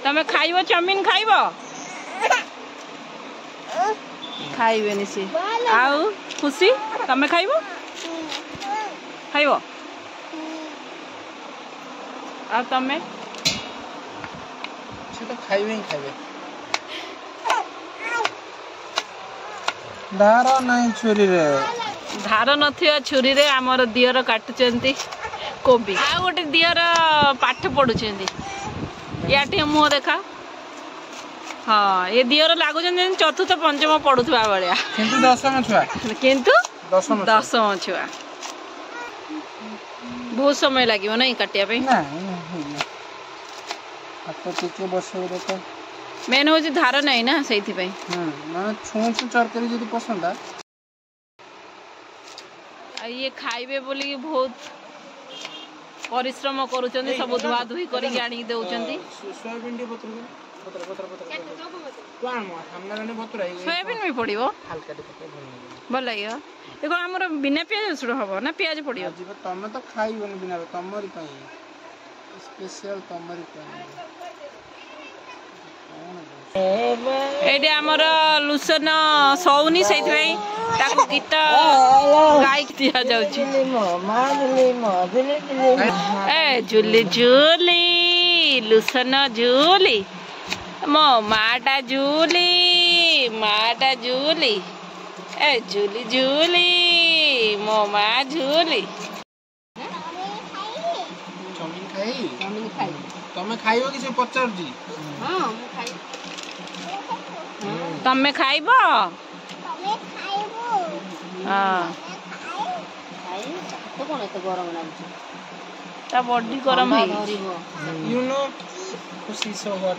तमे खाइबो चाउमीन खाइबो खाइबेनी सी आउ खुशी तमे खाइबो खाइबो आ तमे तो खाइबे ही खाइबे धार नहीं छुरी रे धार नथिया छुरी रे हमर दियर काटुचंती कोबी आ गोटे दियर पाठ पढुचंती याठी मुह देखा हाँ ये दियर लागुचंती चतुर्थ पंचम पढुथबा बलिया किंतु दशम छुआ किंतु दशम छुआ बहुत समय लागियो नहीं काटिया पे नहीं हाथ टिके बसे देखो मेन हो धार नहीं ना से माने छुछ तरकारी जदि पसंद ये खाइबे बोली बहुत परिश्रम करूचंदी सब धुआ धुई करी आनी देउचंदी सोयाबीन सोयाबीन भी पड़िबो हल्का भल लागियो देखो हमर बिना प्याज रसुण हबो ना प्याज पड़ियो तमे तो खाइबनी बिना तमरी पई स्पेशल तमरी पई एडे हमर लुसन सौनी सेति ताको गीत गाई दिया जाउची ए जुली जुली लुसन जुली मो माटा जुली ए जुली जुली मो मा जुली चाउमीन खाई तमे खाइबो कि से पचार जी हां हम खाई तमे खाइबो हां तो कोन एते गरम लागछ ता बॉडी गरम है यू नो खुशी सो हॉट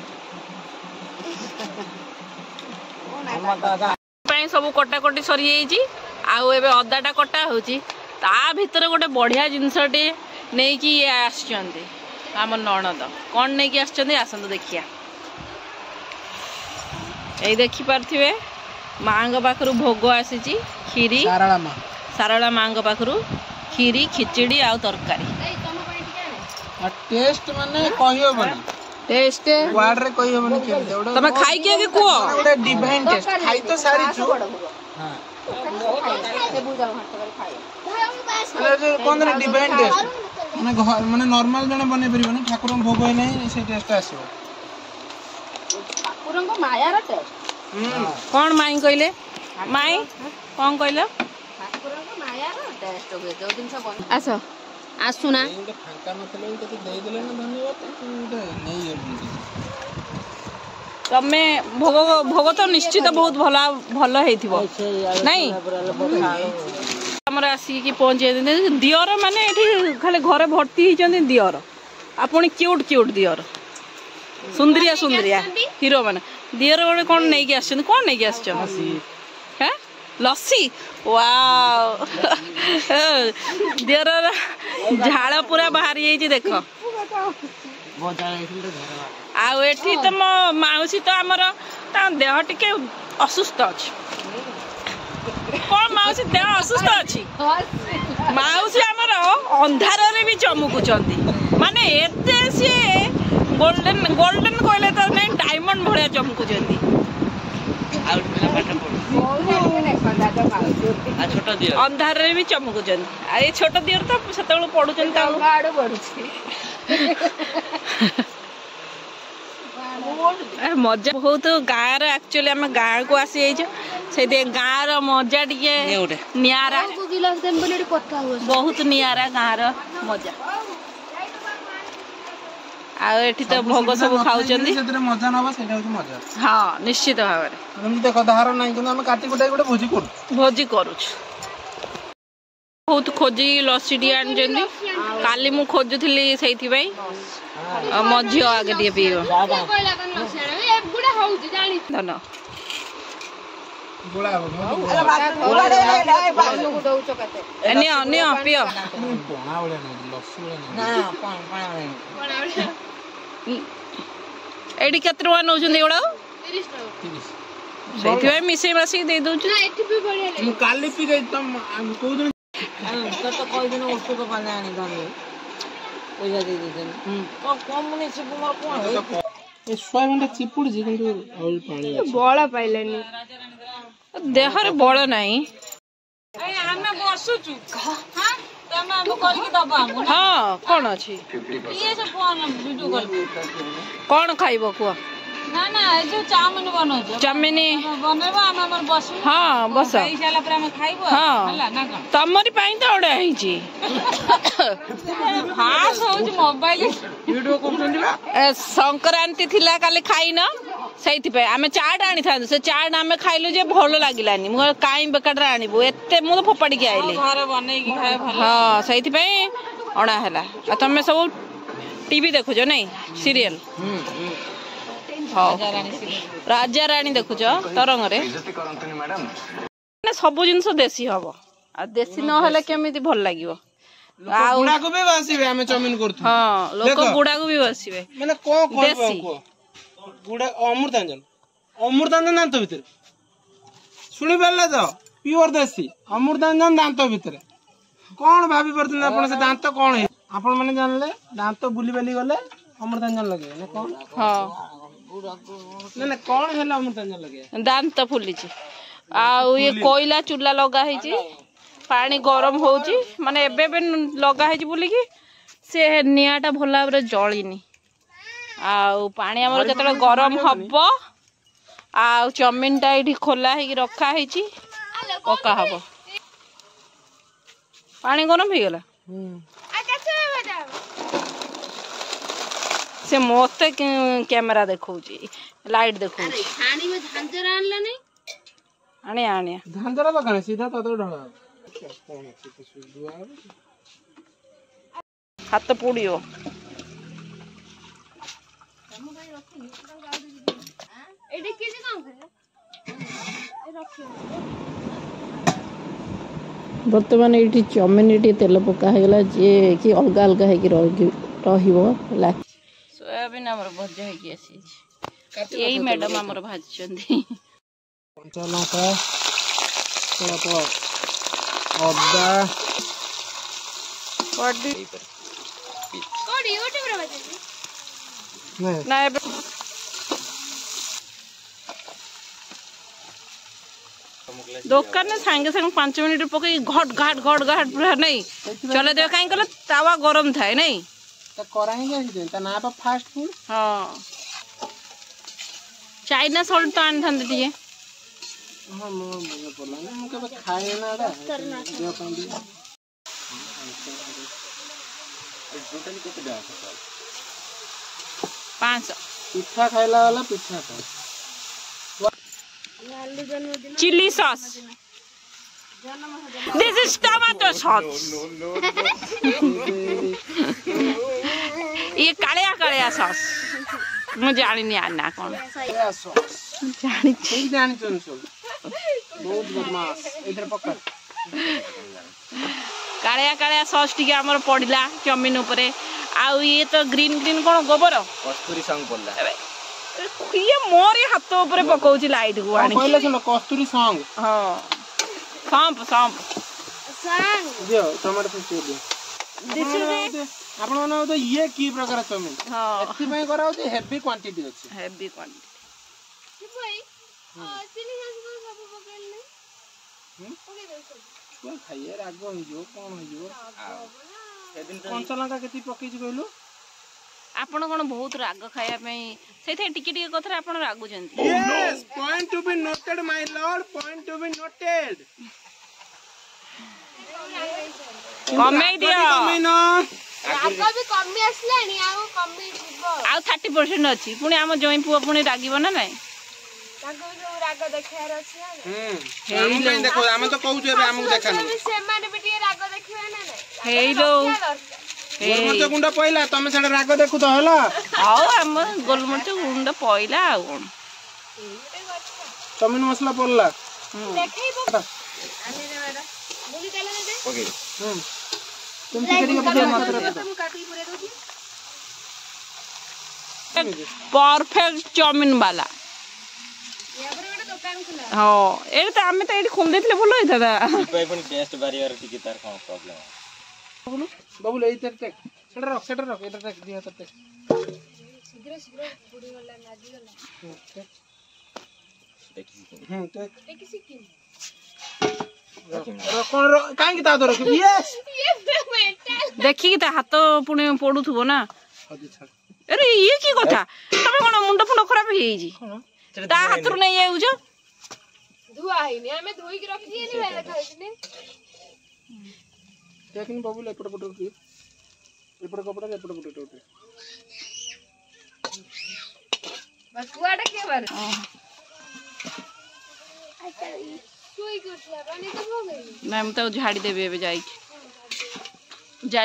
सब कटाकटी सरी जाइए आउ एबे अदाटा कटा होची ता भितर गोटे बढ़िया जिनसटे नहीं कि आछंती आम नणद कौन नहीं कि आछंती आसंतु देखिया ए देखि पारथिबे मांग पाखरु भोग आसी खीरी सारला मांग पाखरु खीरी खिचड़ी आ तरकारी टेस्ट माने कहियो बनी टेस्ट वार्ड रे कहियो बनी केल तमे खाई के को ओडे डिवाइन टेस्ट खाई तो सारी छु हां अरे कोन रे डिवाइन टेस्ट माने घर माने नॉर्मल जने बने परिबो ठाकुर भोग होय नै से टेस्ट आसीबो ठाकुर को माया रा टेस्ट कौन माई कहले माई कौन कहले ठाकुर को माया रा टेस्ट होय जो दिन से बन आसो आसुना फांका नथले तो दे देले ना धन्यवाद नहीं तमे भोग तो निश्चित बहुत भला भलो हेथिबो नहीं हमर आसी कि पहुंचे दियर माने एठी खाली घरे भर्ती हिचंदी दियर आपण क्यूट क्यूट दियर सुंदरिया सुंदरिया हीरो माने दियर गोटे कौन नहीं कि आछन कौन नहीं कि आछन हैं लस्सी वाओ दियर झाड़ पूरा बाहरी जाइए देख आउ एठी तो मो माउसी तो आमर देह टिके असुस्थ अच्छी कौन माउसी देह असुस्थ अच्छी माउसी आमर अंधार रे भी चमकुचंती माने एते से गोल्डन गोल्डन कहले तो नहीं डायमंड भड़िया चमकुचंती अंधार रे भी चमकुचन आ छोट दियर तो सेतबेल पढुचन गाड़ पडुची मजा बहुत गाँव एक्चुअली आम गाँव को आसी से गाँव मजा टे नियारा बहुत नियारा गाँव मजा आठी तो भोग सब खाऊ मजा नवा सेटा होची मजा हाँ निश्चित भाव में देखो धार नहीं कि हम काटी कुटाई गोटे भोजी करू बहुत खोजी लस्सी टी आनी काली मु खोजुली से मो झी आगे टे पीब धन पियो एडी केते टका नौछन एगुड़ा से मिसई मासिक दे दउछ मु काली पी गई तुम को दिन तो कोई दिन ଔଷଧ ପାଣି ଆଣି ଦନି पैसा दे देते तो कम नहीं से मोर कोन ए सोयाबीन चिपुड़ जी किंतु और पानी ଅଛି बळ पाइलेनी देहरे बळ नाही ଆମେ ବସୁଛୁ हां ତମେ ଆମ କରିକି ଦବ ଆମକୁ ହଁ କଣ ଅଛି ଇଏ ସେ ଫୋन ଭିडिଓ କରିବି କଣ ଖାଇବ କୁହ ନା ନା ଏ ଯୋଉ ଚାଉମିନ ବନଉଛ ଚାଉମିନ ବନେଇବ ଆମେ ଆମର ବସୁ ହଁ ବସ ଖାଇ ସାରିଲା ପରେ ଆମେ ଖାଇବୁ ହଁ ହେଲା ନା କଣ ତମରି ପାଇଁ ତ ଅଡା ହେଇଛି ଖାସ ହଉଛି ମୋବାଇଲ ଭିडिଓ କରୁଛନ୍ତି ବା ସଂକ୍ରାନ୍ତି ଥିଲା କାଲି ଖାଇନ ସେଇଥିପାଇଁ ଆମେ ଚାଟ ଆଣିଥାନ୍ତୁ ସେ ଚାଟ ଆମେ ଖାଇଲୁ ଯେ ଭଲ ଲାଗିଲାନି ମୁଁ କାଇଁ ବେକାରରେ ଆଣିବୁ ଏତେ ମୁଁ ତ ଫୋପାଡ଼ିକି ଆଇଲି ଘରେ ବନେଇକି ଖାଇବା ଭଲ ହଁ ସେଇଥିପାଇଁ ଅଣା ହେଲା ଆଉ ତମେ ସବୁ ଟିଭି ଦେଖୁଛ ନାଇଁ ସିରିଏଲ ହଉ ରାଜା ରାଣୀ ଦେଖୁଛ ତରଙ୍ଗରେ ସବୁ ଜିନିଷ ଦେଶୀ ହବ ଆଉ ଦେଶୀ ନହେଲେ କେମିତି ଭଲ ଲାଗିବ ଆଉ ଗୁଡାକୁ ବି ବସିବେ ଆମେ ଚାଉମିନ କରୁଛୁ ହଁ ଲୋକ ଗୁଡାକୁ ବି ବସିବେ ମାନେ କଣ କହିବ ଦେଶୀ ଗୁଡା ଅମୃତାଞ୍ଜନ ଦାନ୍ତ ଭିତରେ ଶୁଣି ପାରିଲେ ତ ପିଓର ଦେଶୀ ଅମୃତାଞ୍ଜନ ଦାନ୍ତ ଭିତରେ କଣ ଭାବି ପାରୁଛନ୍ତି ଆପଣ ସେ ଦାନ୍ତ କଣ ହେଇ ଆପଣ ମାନେ ଜାଣିଲେ ଦାନ୍ତ ବୁଲି ବାଲି ଗଲେ ଅମୃତାଞ୍ଜନ ଲଗେଇବେ ନା କଣ ହଁ ନା କଣ ହେଲା ଅମୃତାଞ୍ଜନ ଲଗେଇବେ ଦାନ୍ତ ଫୁଲିଛି ଆଉ ଇଏ କୋଇଲା ଚୁଲା ଲଗା ହେଇଛି ପାଣି ଗରମ ହଉଛି ମାନେ ଏବେ ଏବେ ଲଗା ହେଇଛି ବୋଲିକି ସେ ନିଆଁଟା ଭଲ ଭାବରେ ଜଳିନି ଆଉ ପାଣି ଆମର ଯେତେବେଳେ ଗରମ ହବ ଆଉ ଚାଉମିନଟା ଏଇଠି ଖୋଲା ହେଇକି ରଖା ହେଇଛି ପକା ହବ ପାଣି ଗରମ ହେଇଗଲା ସେ ମତେ କ୍ୟାମେରା ଦେଖଉଛି ଲାଇଟ ଦେଖଉଛି ଆଣିଆ ଆଣିଆ ଧାନ୍ଦର ଦୋକାନ ସିଧା ତତେ ଢଳା ହାତ ପୋଡିବ ବର୍ତ୍ତମାନ ଏଇଠି ଚାଉମିନ ଟିକେ ତେଲ ପକା ହେଇଗଲା ଯେ କି ଅଲଗା ଅଲଗା ହେଇକି ରହିବ ହେଲା ସୋୟାବିନ ଆମର ଭଜା ହେଇକି ଆସିଛି ଏଇ ମ୍ୟାଡାମ ଆମର ଭାଜିଛନ୍ତି କଞ୍ଚା ଲଙ୍କା ଅଦା ନା ଏବେ ଦୋକାନରେ ସାଙ୍ଗେ ସାଙ୍ଗେ 5 ମିନିଟ ପକେଇ ଘଟ ଘାଟ ପୁରା ନାଇଁ ଚଲେଇ ଦେବେ କାହିଁ କହିଲେ ତାୱା ଗରମ ଥାଏ ନାଇଁ ତା ନା ପା ଫାଷ୍ଟ ଫୁଡ ହଁ ଚାଇନା ସଲ୍ଟ ତ ଆଣିଥାନ୍ତି ଟିକେ ହଁ ମୁଁ କେବେ ଖାଏ ନା ଏଟା ଦେହ ପାଇଁ ବି 500 ପିଠା ଖାଇଲା वाला ପିଠା ଖାଏ chilli sauce this is tomato sauce ये कालिया कालिया सॉस ମୁଁ ଜାଣିନି ଆନା କଣ କାଳିଆ କାଳିଆ ସସ୍ ଟିକେ ଆମର ପଡିଲା ଚାଉମିନ ଉପରେ ଆଉ ଇଏ ତ ଗ୍ରୀନ ଗ୍ରୀନ କଣ ଗୋବର କସ୍ତୁରୀ ସଙ୍ଗ ପଡିଲା ଇଏ ମୋରି ହାତ ଉପରେ ପକଉଛି ଲାଇଟ କୁ ଆଣି କହିଲେ ଶୁଣ କସ୍ତୁରୀ ସଙ୍ଗ ହଁ ସମ୍ପ ସମ୍ପ ଦିଅ ଟମାଟୋ ସସ୍ ଦିଅ ଆପଣ ମାନେ ତ ଇଏ କି ପ୍ରକାର ଚାଉମିନ ଏଥିପାଇଁ କରାଉଛି ହେଭି କ୍ୱାଣ୍ଟିଟି ଅଛି ହେଭି କ୍ୱାଣ୍ଟିଟି ଖାଇଏ ରାଗ ହେଇଯିବ କଣ ହେଇଯିବ କଞ୍ଚା ଲଙ୍କା କେତେ ପକେଇଛି କହିଲୁ ଆପଣ କଣ ବହୁତ ରାଗ ଖାଇବା ପାଇଁ ସେଇଥିପାଇଁ ଟିକେ ଟିକେ କଥାରେ ଆପଣ ରାଗୁଛନ୍ତି yes point to be noted my lord point to be noted କମେଇ ଦିଅ ରାଗ ବି କମି ଆସିଲାଣି ଆଉ କମି ଯିବ ଆଉ 30% ଅଛି ପୁଣି ଆମ ଜଇଁ ପୁଅ ପୁଣି ରାଗିବ ନା ନାଇଁ ତାଙ୍କୁ ଯୋଉ ରାଗ ଦେଖେଇବାର ଅଛି ନା ଆମ ପାଇଁ ଦେଖ ଆମେ ତ କହୁଛୁ ଏବେ ଆମକୁ ଦେଖାנו ସେମାନେ ବି ଟିକେ ରାଗ ଦେଖିବେ ନା ନାଇଁ ହେଇଲୋ ଗୋଲମରିଚ ଗୁଣ୍ଡ ପଇଲା ତମେ ସେଟା ରାଗ ଦେଖୁଛ ହେଲା ଆଉ ଆମ ଗୋଲମରିଚ ଗୁଣ୍ଡ ପଇଲା ଆଉ କଣ ଚାଉମିନ ମସଲା ପଡିଲା ଦେଖେଇବ ଓକେ परफेक्ट चाउमिन वाला हाँ ये तो आमे तो एडी खोल देथिले भलो होइता टेस्ट बारियर टिके तार कोन प्रॉब्लम बाबू ले इधर टेक सेटा रख एटा टेक दिया तो टेक शीघ्र बुड़ी गला लागी गला टेक टेक सिकिन कौन काहे ता रख यस ये मेंटल देखी ता हाथ पुणी पड़ुथबो ना अच्छा अरे ये की कथा तमे कोन मुंड फुंड खराब हे जी ता हाथ रु नै आउछ धुआ हैनी हमें धोई के रख दिए नहीं वाला खाइने देखिन बाबू ले पट की एपड़ कपड़ा एपड़ पट बस कुआडा के बार अच्छा सोई के उठला रानी तो हो गई ना हम तो झाड़ी देबे एबे जाई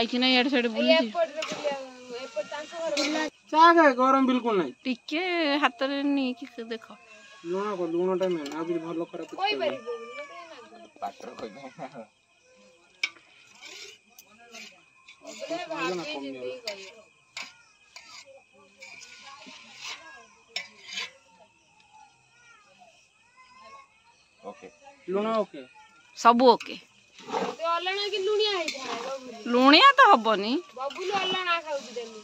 कि नहीं एड साइड बुली एपड़ रे बुलिया एपड़ तांसो घर चागे गरम बिल्कुल नहीं टिके हाथ रे नी कि देखो लूण टाइम है अभी भलो खराब कोई परिबो ना पाटर कोई नहीं ओके लूण ओके सब ओके तो अल्लाह की लुणिया है बबुल लुणिया तो हबनी बबुल अल्लाह ना खाउ देनी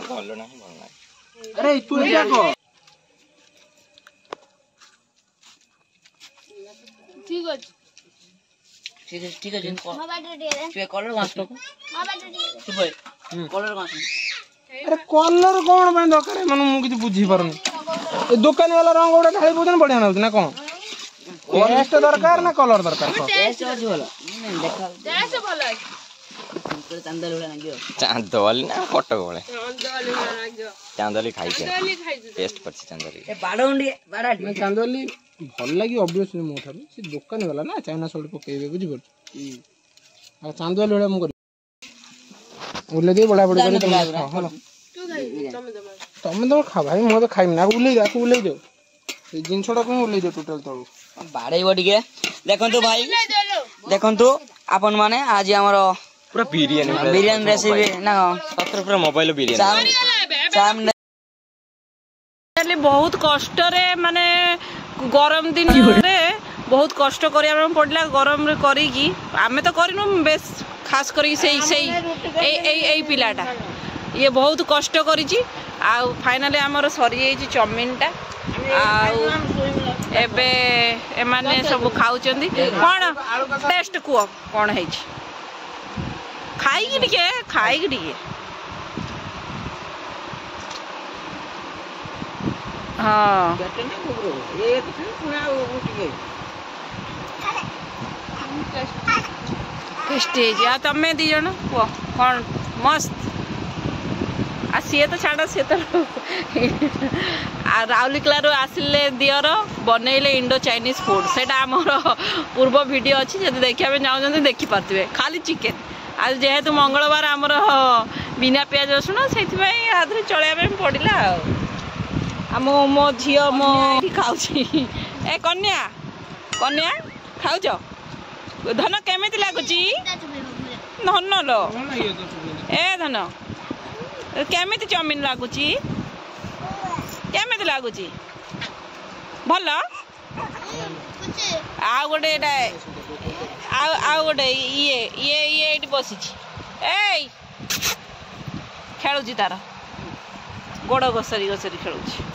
भलो नहीं भलो अरे तू देखो ठीक अछि ठीक है मोबाइल रेडी है तू कलर गांस को मोबाइल रेडी है तू भाई कलर गांस अरे कलर कौन पे दरकार मन मु किछ बुझी परनी ए दुकान वाला रंग गोडा ढाली बुझन बढ़िया ना ना कोन टेस्ट दरकार ना कलर दरकार टेस्ट आज वाला देखा जैसे बोला तो चंदल वाला ना चांदोली ना फोटो बोले चांदल ना जो चांदोली खाई के चांदल खाइ टेस्ट परछि चांदोली ए बाडोंडी बाडा ना चांदोली भल लागी ऑब्वियसली मो थारु से दुकान वाला ना चाइना सोल्ड पकेबे बुझी पर आ चांदोली वाला मु कर उले दे बड़ा बड़ा कर तुम हां तू खाइ तमे तो खा भाई मो तो खाइम ना उले जा उले जो ए जिनछोडा को उले जो टोटल तळु बाडे बडिके देखंतु भाई देखंतु आपन माने आज हमरो पूरा बिरयानी रेसिपी ना सत्र पूरा मोबाइल बिरयानी चाम बहुत कष्ट रे माने गरम दिन रे बहुत कष्ट करिया पड़ला गरम रे करी की आमे तो करिनु बेस खास करी ए पिलाटा ये बहुत कष्ट करिची आ फाइनली हमर सरी जाई चाउमीन टा आ एबे एमाने सब खाउचंदी कोन टेस्ट को कोन है खाई के हाँ स्टेज आ तमे दी जण कौन मस्त आ सी तो छाड़ सी तो राउरकेला आसिले दियर बनइले इंडो चाइनीज फूड से पूर्व वीडियो अच्छी जब देखा चाहते देखिपे खाली चिकेन आज जेहेतु मंगलवार आमर बिना पियाज रसुण से चलने पड़ा मो झी मो खाऊ ए कन्या कन्या खाऊच धन केमिति लागुची धन लो ए धन केमिति चाउमीन लागुची केमिति लागुची भल आ गोटे आ गोटे ये बसी ए खेलुची तार गोड़ घसरी घसरी खेलुची